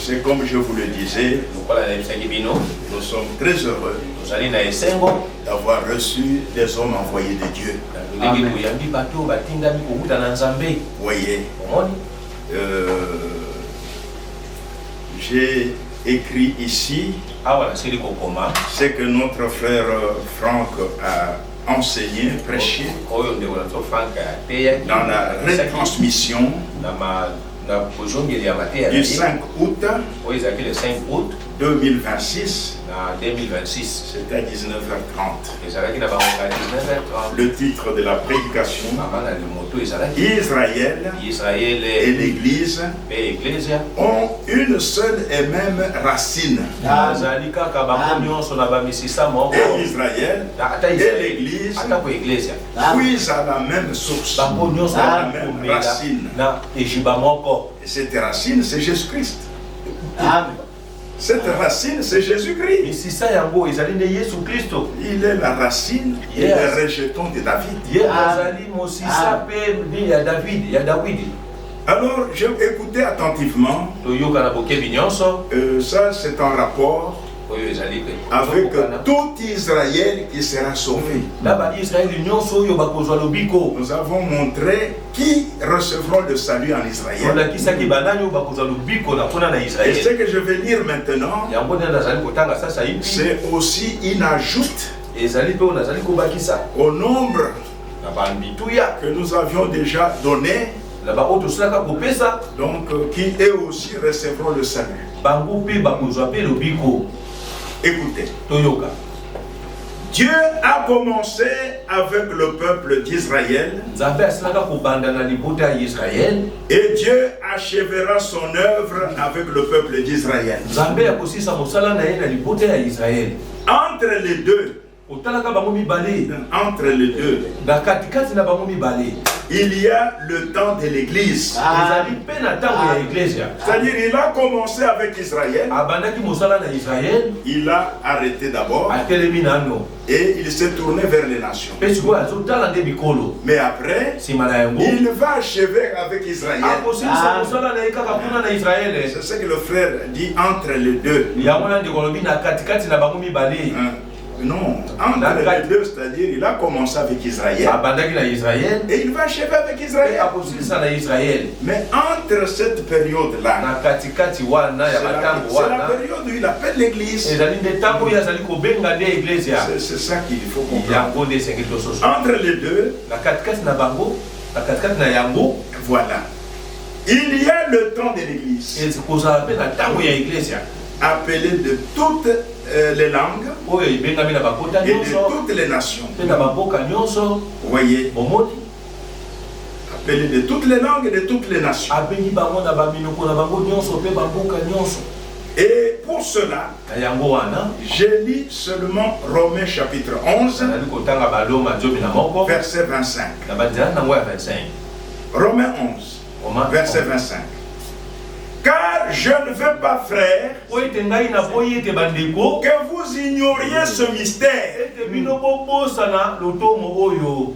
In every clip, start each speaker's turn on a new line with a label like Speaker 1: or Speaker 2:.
Speaker 1: C'est comme je vous le disais, nous sommes très heureux d'avoir reçu des hommes envoyés de Dieu. Voyez, j'ai écrit ici ce que notre frère Franck a enseigné, prêché dans la retransmission du 5 août 2026. C'était à 19h30. Le titre de la prédication: Israël et l'Église ont une seule et même racine. Et Israël et l'Église puisent à la même source, à la même racine. Et cette racine, c'est Jésus-Christ. Cette racine, c'est Jésus-Christ. Il est la racine et le rejeton de David. Alors, j'ai écouté attentivement. Ça, c'est un rapport avec tout Israël qui sera sauvé. Nous avons montré qui recevront le salut en Israël. Et ce que je vais lire maintenant, c'est aussi une ajoute au nombre que nous avions déjà donné, donc qui eux aussi recevront le salut. Écoutez, Dieu a commencé avec le peuple d'Israël et Dieu achèvera son œuvre avec le peuple d'Israël. Entre les deux, il y a le temps de l'Église. C'est-à-dire, il a commencé avec Israël. Il a arrêté d'abord. Et il s'est tourné vers les nations. Mais après, il va achever avec Israël. C'est ce que le frère dit, entre les deux. Non, entre les deux, c'est-à dire il a commencé avec Israël et il va achever avec Israël. Mais entre cette période-là, c'est la période où il appelle l'Église. C'est ça qu'il faut comprendre. Entre les deux, voilà, il y a le temps de l'Église, appelé de toutes les langues et de toutes les nations. Vous voyez, appelé de toutes les langues et de toutes les nations. Et pour cela, j'ai lu seulement Romains chapitre 11, verset 25. Romains 11, verset 25. Car je ne veux pas, frère, que vous ignoriez ce mystère,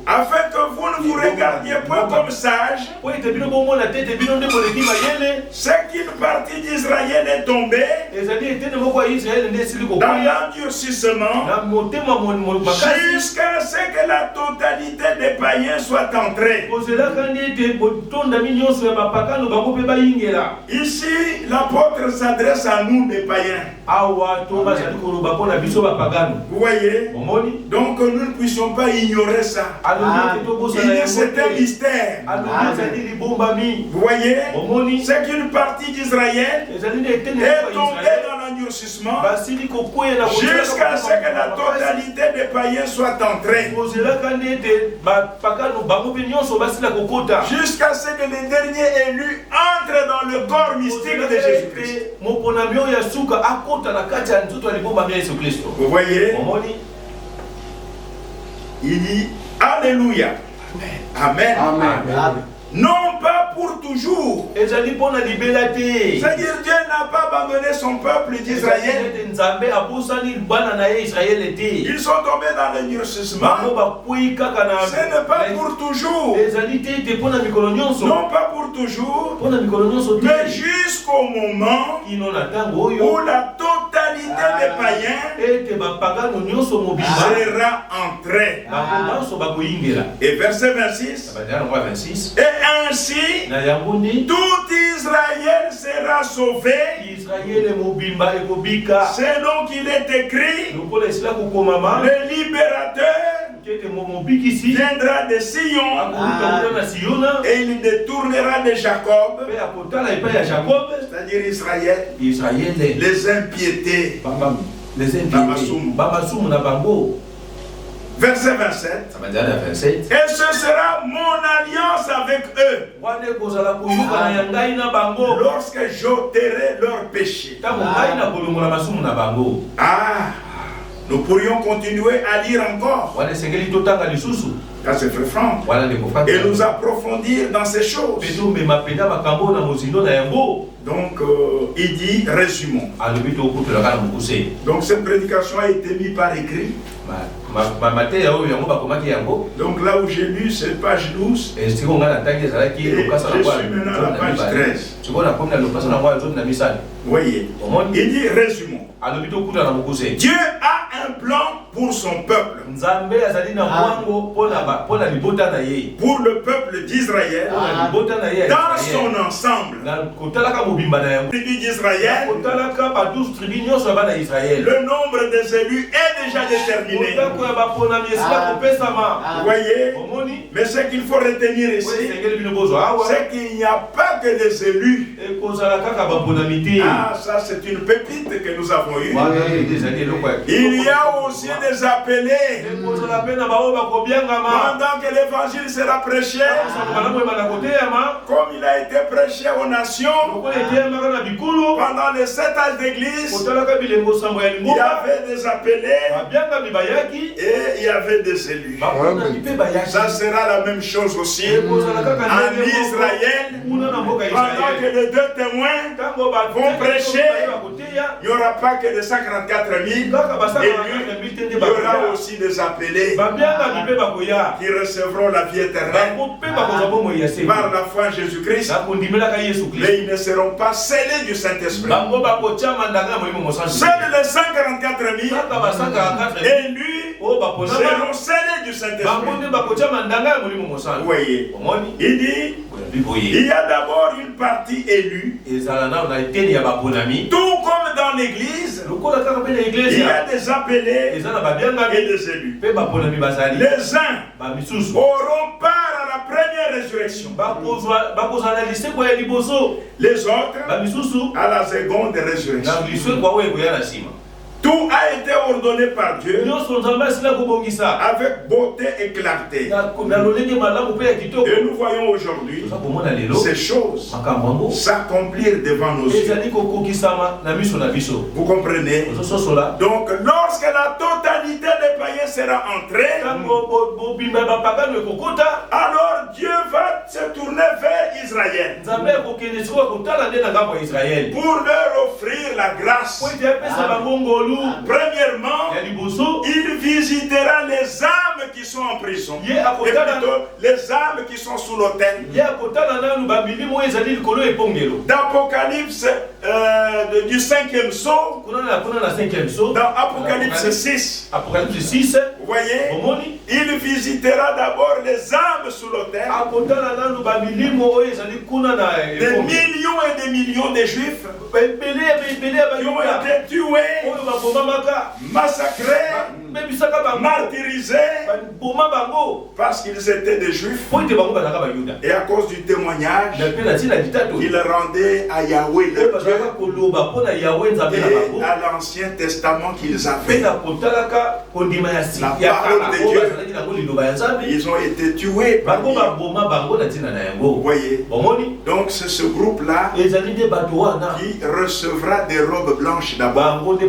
Speaker 1: afin que vous ne vous regardiez point comme sages. C'est qu'une partie d'Israël est tombée dans l'endurcissement jusqu'à ce que la totalité des païens soit entrée. Ici, l'apôtre s'adresse à nous, les païens. Vous voyez? Donc nous ne puissions pas ignorer ça. Il y a un mystère. Vous voyez? C'est qu'une partie d'Israël est tombée dans l'endurcissement jusqu'à ce que la totalité des païens soit entrée. Jusqu'à ce que les derniers élus entrent dans le corps mystique de Jésus-Christ. Vous voyez? Il dit Alléluia. Amen. Amen. Non pas pour toujours. C'est-à-dire Dieu n'a pas abandonné son peuple d'Israël. Ils sont tombés dans le durcissement. Ce n'est pas pour toujours. Non pas pour toujours. Mais jusqu'au moment où la totalité des païens sera entrée. Et verset 26. Et ainsi, tout Israël sera sauvé. C'est donc qu'il est écrit, le libérateur viendra de Sion et il détournera de Jacob, c'est-à-dire Israël, les impiétés. Verset 27. Et ce sera mon alliance avec eux lorsque j'ôterai leurs péchés. Nous pourrions continuer à lire encore. Car c'est très franc. Et nous approfondir dans ces choses. Donc, il dit, résumons. Donc, cette prédication a été mise par écrit. Donc, là où j'ai lu, c'est page 12. Et je suis maintenant à la page 13. Vous voyez, il dit, résumons. Dieu a un plan pour son peuple. Pour le peuple d'Israël, dans son ensemble. Le nombre des élus est déjà déterminé. Vous voyez, mais ce qu'il faut retenir ici, c'est qu'il n'y a pas que des élus. Ça c'est une pépite que nous avons eue. Il y a aussi des appelés. Pendant que l'évangile sera prêché, comme il a été prêché aux nations, pendant les 7 âges d'église, il y avait des appelés et il y avait des élus. Ça sera la même chose aussi en Israël. Pendant que les deux témoins vont prêcher, il n'y aura pas que de 144 000 élus, il y aura aussi des appelés qui recevront la vie éternelle par la foi en Jésus-Christ, mais ils ne seront pas scellés du Saint-Esprit. Seuls les 144 000 élus seront scellés du Saint-Esprit. Vous voyez, il dit, il y a d'abord une partie élue, tout comme dans l'église, il y a des appelés et des élus. Les uns auront part à la première résurrection, les autres à la seconde résurrection. Tout a été ordonné par Dieu avec beauté et clarté. Et nous voyons aujourd'hui ces choses s'accomplir devant nos yeux. Vous comprenez? Donc, lorsque la totalité des païens sera entrée, alors Dieu va se tourner vers Israël pour leur offrir la grâce. Premièrement, il visitera les âmes qui sont en prison, et plutôt les âmes qui sont sous l'autel. D'Apocalypse du 5e sceau, dans Apocalypse 6, vous voyez, il visitera d'abord les âmes sous l'autel. Des millions et des millions de juifs qui ont été tués, massacrés, martyrisés parce qu'ils étaient des juifs et à cause du témoignage qu'ils rendaient à Yahweh leur Dieu et à l'Ancien Testament qu'ils avaient. La parole de Dieu, ils ont été tués par Dieu. Vous voyez, donc c'est ce groupe-là qui recevra des robes blanches d'abord. Ils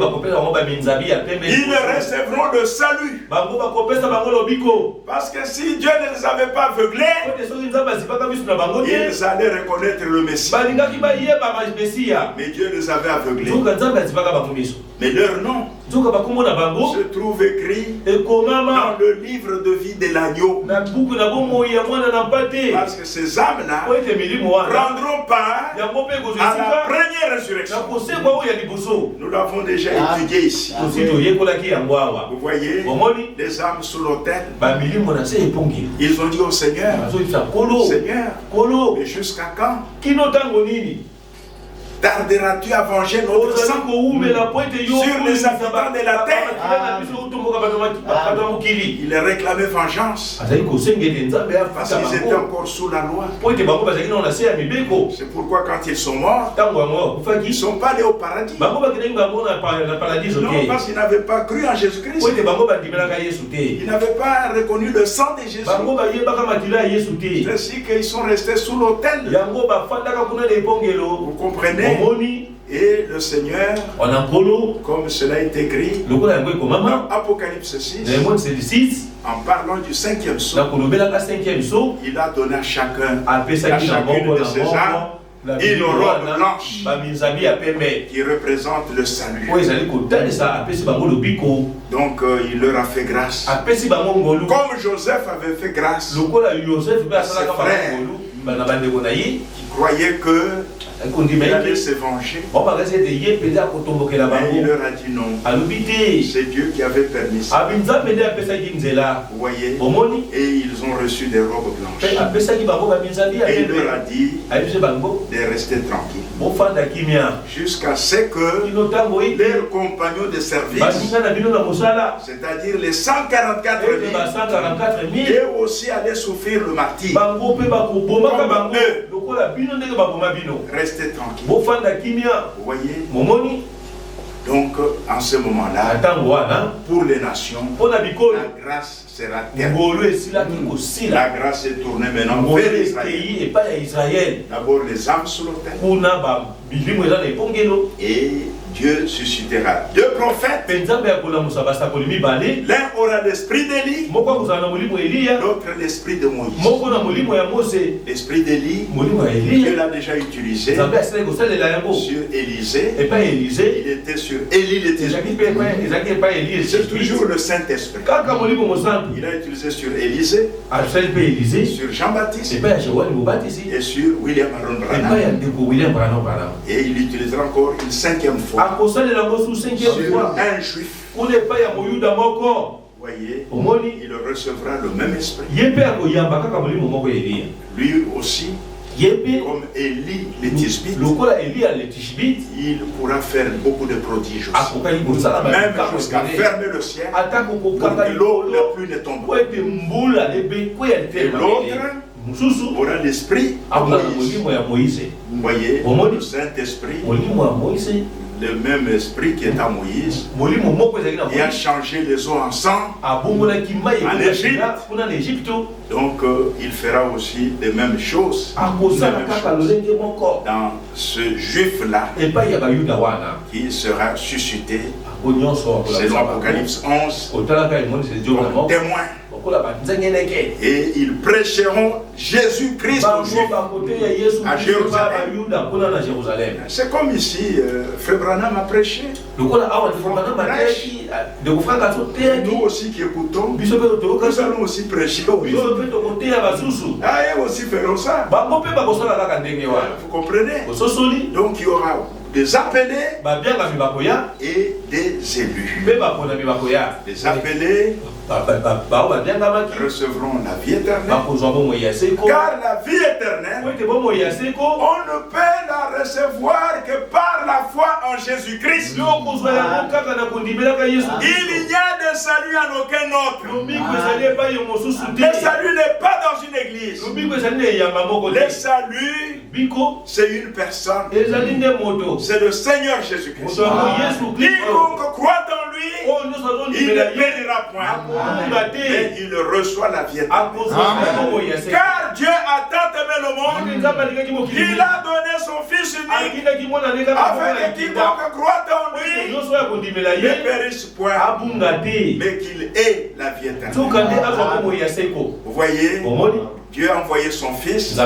Speaker 1: recevront le salut. Parce que si Dieu ne les avait pas aveuglés, ils allaient reconnaître le Messie. Mais Dieu les avait aveuglés. Mais leur nom se trouve écrit dans le livre de vie de l'agneau. Parce que ces âmes-là prendront part à la première résurrection. Nous l'avons déjà étudié ici. Vous voyez, les âmes sous l'autel, ils ont dit au Seigneur, Seigneur, mais jusqu'à quand tarderas-tu à venger notre sang sur les habitants de la terre? Il réclamait vengeance parce qu'ils étaient encore sous la loi. C'est pourquoi quand ils sont morts, ils ne sont pas allés au paradis. Non, parce qu'ils n'avaient pas cru en Jésus-Christ. Ils n'avaient pas reconnu le sang de Jésus. C'est ainsi qu'ils sont restés sous l'autel. Vous comprenez? Et le Seigneur, comme cela est écrit dans Apocalypse 6, en parlant du 5e sceau, il a donné à chacune de ses âmes une robe blanche qui représente le salut. Donc il leur a fait grâce. Comme Joseph avait fait grâce à ses frères qui croyaient que il allait se venger. Mais il leur a dit non. C'est Dieu qui avait permis ça. Vous voyez? Et ils ont reçu des robes blanches. Et il leur a dit de rester tranquilles jusqu'à ce que leurs compagnons de service, c'est-à-dire les 144 000, eux aussi allaient souffrir le martyre. Comme eux. Restez tranquille. Vous voyez? Donc, en ce moment-là, pour les nations, la grâce sera terminée. La grâce est tournée maintenant vers Israël. D'abord les âmes sous l'autel. Et Dieu suscitera deux prophètes. L'un aura l'esprit d'Élie, l'autre l'esprit de Moïse. L'esprit d'Élie, Dieu l'a déjà utilisé sur Élisée. Il était sur Élie, c'est toujours le Saint-Esprit. Il a utilisé sur Élisée, sur Jean-Baptiste et sur William Aaron Branham. Et il utilisera encore une 5e fois sur un juif. Voyez, il recevra le même esprit. Lui aussi, comme Élie le Tishbite, il pourra faire beaucoup de prodiges aussi. Même jusqu'à fermer le ciel pour que l'eau la pluie ne tombe pas. Et l'autre aura l'esprit de Moïse. Vous voyez, le Saint-Esprit, le même esprit qui est à Moïse, et a changé les eaux en sang en Égypte. Donc il fera aussi les mêmes choses. Dans ce juif-là qui sera suscité selon Apocalypse 11 comme témoin. Et ils prêcheront Jésus-Christ aux Juifs à Jérusalem. C'est comme ici, Frère Branham a prêché. Nous aussi qui écoutons, nous allons aussi prêcher aux Juifs. Ah, ils aussi feront ça. Vous comprenez? Donc il y aura des appelés et des élus. Les appelés recevront la vie éternelle. Car la vie éternelle, on ne peut la recevoir que par la foi en Jésus-Christ. Il n'y a de salut en aucun autre. Le salut n'est pas dans une église. Le salut, c'est une personne. C'est le Seigneur Jésus-Christ. Quiconque croit en lui lui, il ne périra point, mais il reçoit la vie éternelle. Car Dieu a tant aimé le monde qu'il a donné son Fils unique afin que quiconque croit en lui ne périsse point, mais qu'il ait la vie éternelle. Vous voyez, Dieu a envoyé son Fils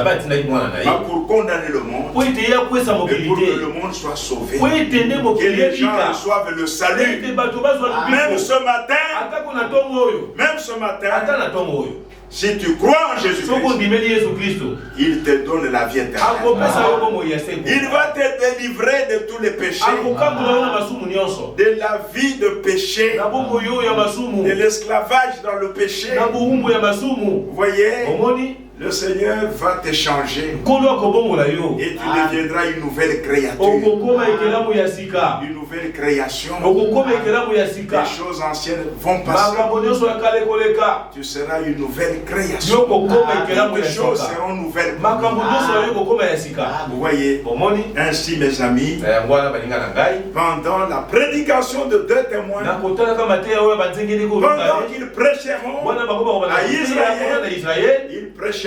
Speaker 1: pour condamner le monde et pour que le monde soit sauvé, que les gens reçoivent le salut. Même ce matin, si tu crois en Jésus-Christ, il te donne la vie éternelle. Il va te délivrer de tous les péchés, de la vie de péché, de l'esclavage dans le péché. Vous voyez, le Seigneur va te changer et tu deviendras une nouvelle créature, une nouvelle création. Les choses anciennes vont passer. Tu seras une nouvelle création. Les choses seront nouvelles. Vous voyez, ainsi mes amis, pendant la prédication de deux témoins, pendant qu'ils prêcheront à Israël, ils prêcheront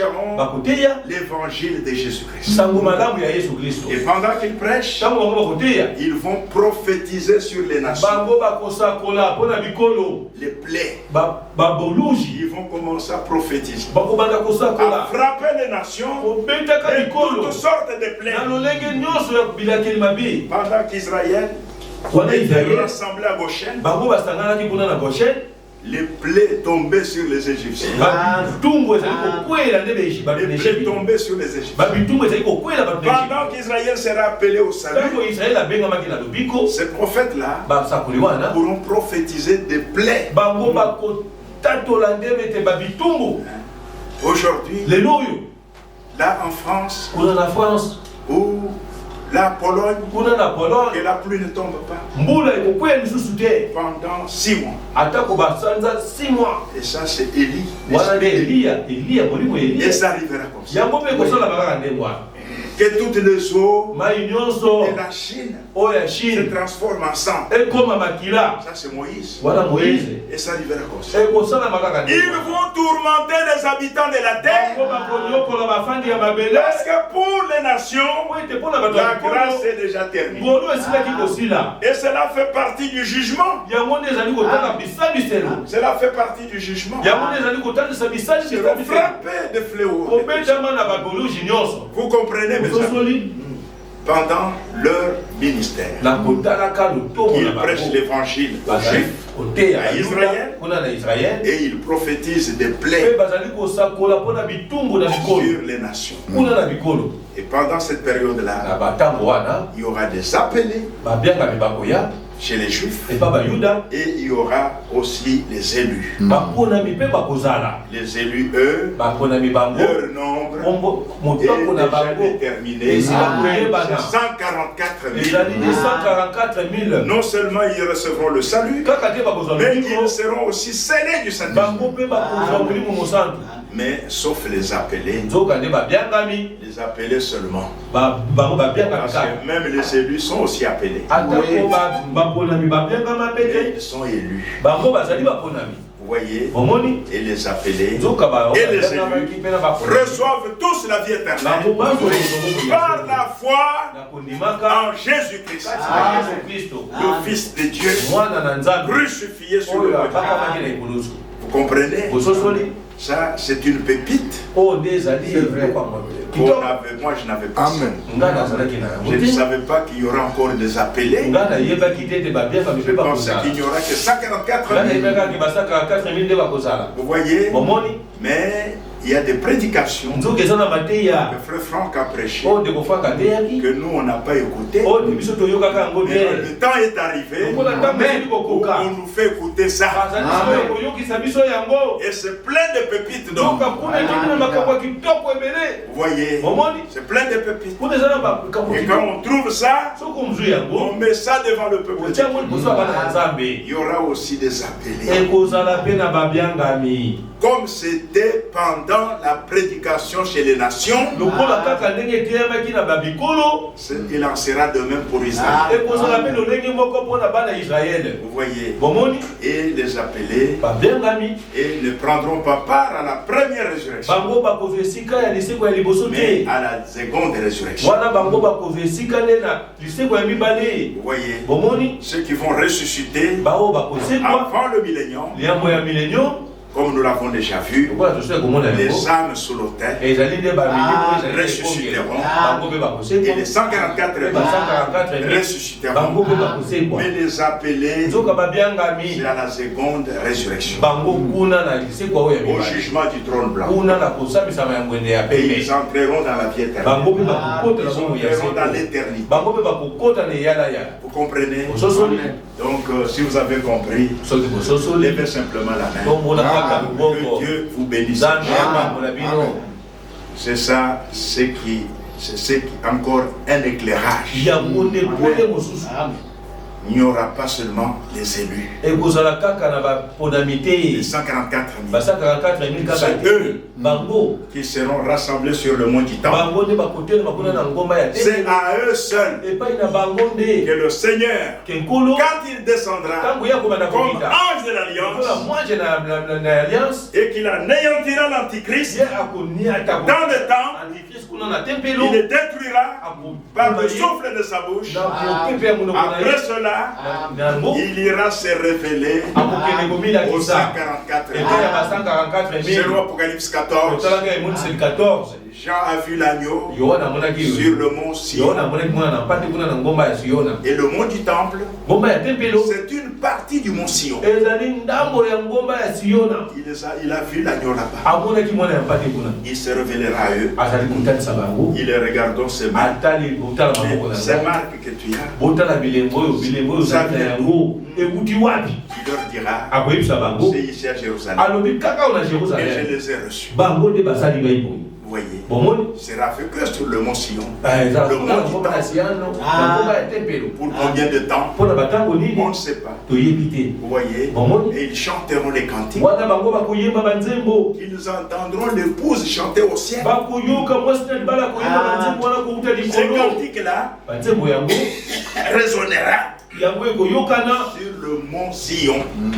Speaker 1: l'évangile de Jésus-Christ. Et pendant qu'ils prêchent, ils vont prophétiser sur les nations. Les plaies. Ils vont commencer à prophétiser, à frapper les nations et toutes sortes de plaies. Pendant qu'Israël était rassemblé à Goshen, les plaies tombaient sur les Égyptiens. Les plaies tombaient sur les Égyptiens. Pendant qu'Israël sera appelé au salut, ces prophètes-là pourront prophétiser des plaies. Aujourd'hui, là en France, où la Pologne, que la pluie ne tombe pas pendant 6 mois. Et ça c'est Élie. Et ça arrivera comme ça. Que toutes les eaux de la Chine se transforment en sang. Ça c'est Moïse. Et ça arrivera comme ça. Ils vont tourmenter les habitants de la terre. Parce que pour les nations, la grâce est déjà terminée. Et cela fait partie du jugement. Cela fait partie du jugement. Ils seront frappés de fléaux. Vous comprenez, mes amis? Pendant leur ministère, ils prêchent l'évangile aux Juifs, à Israël, et ils prophétisent des plaies sur les nations. Et pendant cette période-là, il y aura des appelés chez les Juifs, et il y aura aussi les élus. Les élus, eux, leur nombre est déjà déterminé. 144 000. Non seulement ils recevront le salut, mais ils seront aussi scellés du Saint-Esprit. Mais sauf les appelés. Les appelés seulement. Parce que même les élus sont aussi appelés. Et ils sont élus. Vous voyez, et les appelés et les élus reçoivent tous la vie éternelle par la foi en Jésus-Christ, le Fils de Dieu, crucifié sur le bois. Vous comprenez? Ça, c'est une pépite. Moi, je n'avais pas ça. Je ne savais pas qu'il y aura encore des appelés. Je pensais qu'il n'y aura que 144 000. Vous voyez? Mais il y a des prédications que Frère Franck a prêché, que nous on n'a pas écouté. Mais le temps est arrivé où on nous fait écouter ça. Et c'est plein de pépites donc. Vous voyez, c'est plein de pépites. Et quand on trouve ça, on met ça devant le peuple. Il y aura aussi des appelés. comme c'était pendant la prédication chez les nations, il en sera de même pour Israël. Vous voyez, et les appeler et ne prendront pas part à la première résurrection, mais à la seconde résurrection. Vous voyez, ceux qui vont ressusciter avant le millénium, comme nous l'avons déjà vu, les âmes sous l'autel ressusciteront et les 144 ressusciteront, mais les appelés c'est à la seconde résurrection, au jugement du trône blanc. Et ils entreront dans la vie éternelle, ils entreront dans l'éternité. Vous comprenez? Donc si vous avez compris, levez simplement la main. Que Dieu vous bénisse. C'est ça, c'est encore un éclairage. Il n'y aura pas seulement les élus. Les 144 000. C'est eux qui seront rassemblés sur le mont du Temple. C'est à eux seuls que le Seigneur, quand il descendra comme ange de l'Alliance, et qu'il anéantira l'Antichrist dans le temps, il le détruira par le souffle de sa bouche. Après cela, il ira se révéler aux 144 000. C'est l'Apocalypse 14. Jean a vu l'agneau sur le mont Sion. Et le mont du Temple, c'est une partie du mont Sion. Il a vu l'agneau là-bas. Il se révélera à eux. Il les regardant ses marques. Ces marques que tu as, ça vient d'où? Il leur dira, c'est ici à Jérusalem. Et je les ai reçus. Vous voyez, sera fait que sur le mont Sion. Le mont du Temple. Pour combien de temps? On ne sait pas. Vous voyez, et ils chanteront les cantiques. Ils entendront l'épouse chanter au ciel. Ces cantiques-là résonnera sur le mont Sion. Et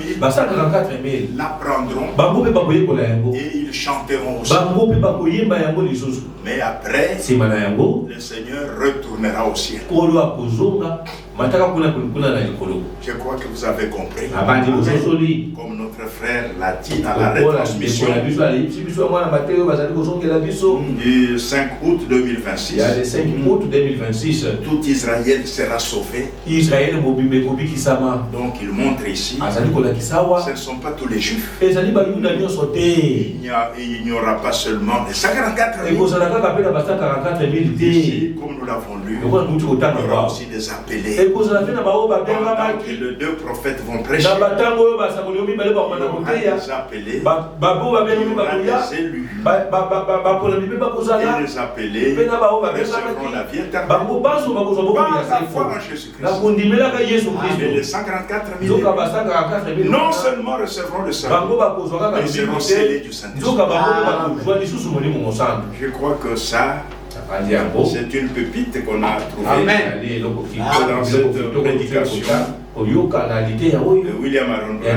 Speaker 1: les 144 000 l'apprendront et ils chanteront aussi. Mais après, le Seigneur retournera au ciel. Je crois que vous avez compris. Comme notre frère l'a dit dans la retransmission du 5 août 2026, tout Israël sera sauvé. Donc il montre ici, ce ne sont pas tous les Juifs. Il n'y aura pas seulement les 144 000. Ici, comme nous l'avons lu, il y aura aussi des appelés. Et les deux prophètes vont prêcher. Il y aura des appelés, il y aura des élus. Et les appelés recevront la vie éternelle par la foi en Jésus-Christ. Et les 144 000 non seulement recevront le salut, mais ils seront scellés du Saint-Esprit. Je crois que ça, c'est une pépite qu'on a trouvée dans cette prédication de William Aron et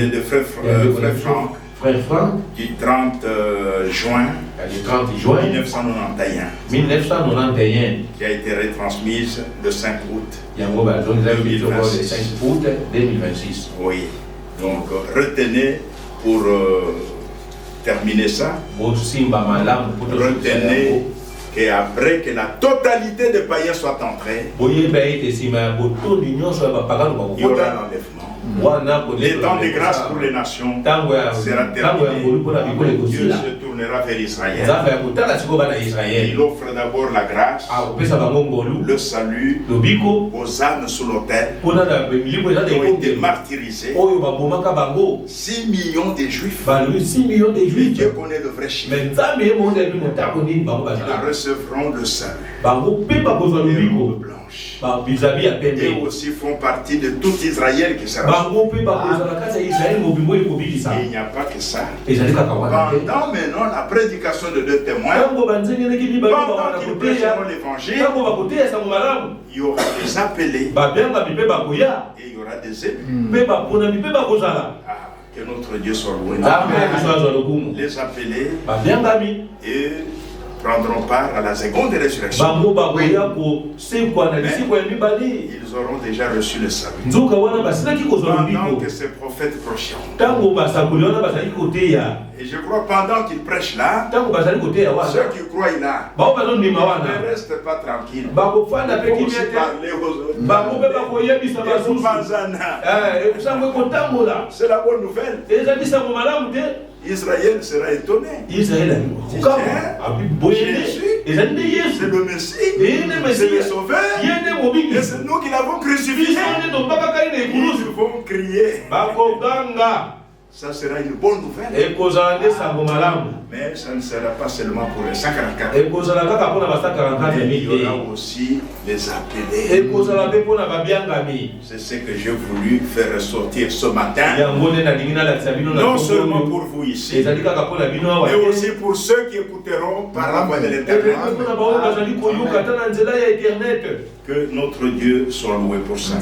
Speaker 1: de Frère Franck du 30 juin 1991 qui a été retransmise le 5 août 2026. Oui, donc retenez pour terminer ça, retenez et après que la totalité des païens soit entrée, il y aura l'enlèvement. Les temps de grâce pour les nations sera terminé. Dieu se tourne tournera vers Israël. Il offre d'abord la grâce, le salut aux âmes sous l'autel qui ont été martyrisées. 6 millions de Juifs. Et Dieu connaît le vrai chiffre. Ils recevront le salut. Et aussi font partie de tout Israël qui sera. Et il n'y a pas que ça. Pendant maintenant la prédication de deux témoins, pendant qu'ils prêcheront l'évangile, il y aura des appelés et il y aura des élus. Que notre Dieu soit loué. Les appelés et prendront part à la seconde résurrection. Mais ils auront déjà reçu le salut. Pendant que ces prophètes prêchent. Et je crois pendant qu'ils prêchent là, ceux qui croient là ne restent pas tranquilles. Il faut aussi parler aux autres. C'est la bonne nouvelle. Israël sera étonné. Jésus, c'est le Messie, c'est le Sauveur, et c'est nous qui l'avons crucifié. Ils vont crier. Ça sera une bonne nouvelle. Mais ça ne sera pas seulement pour les 144. Mais il y aura aussi les appelés. C'est ce que j'ai voulu faire ressortir ce matin. Non seulement pour vous ici, mais aussi pour ceux qui écouteront par la voix de l'Éternel. Que notre Dieu soit loué pour ça.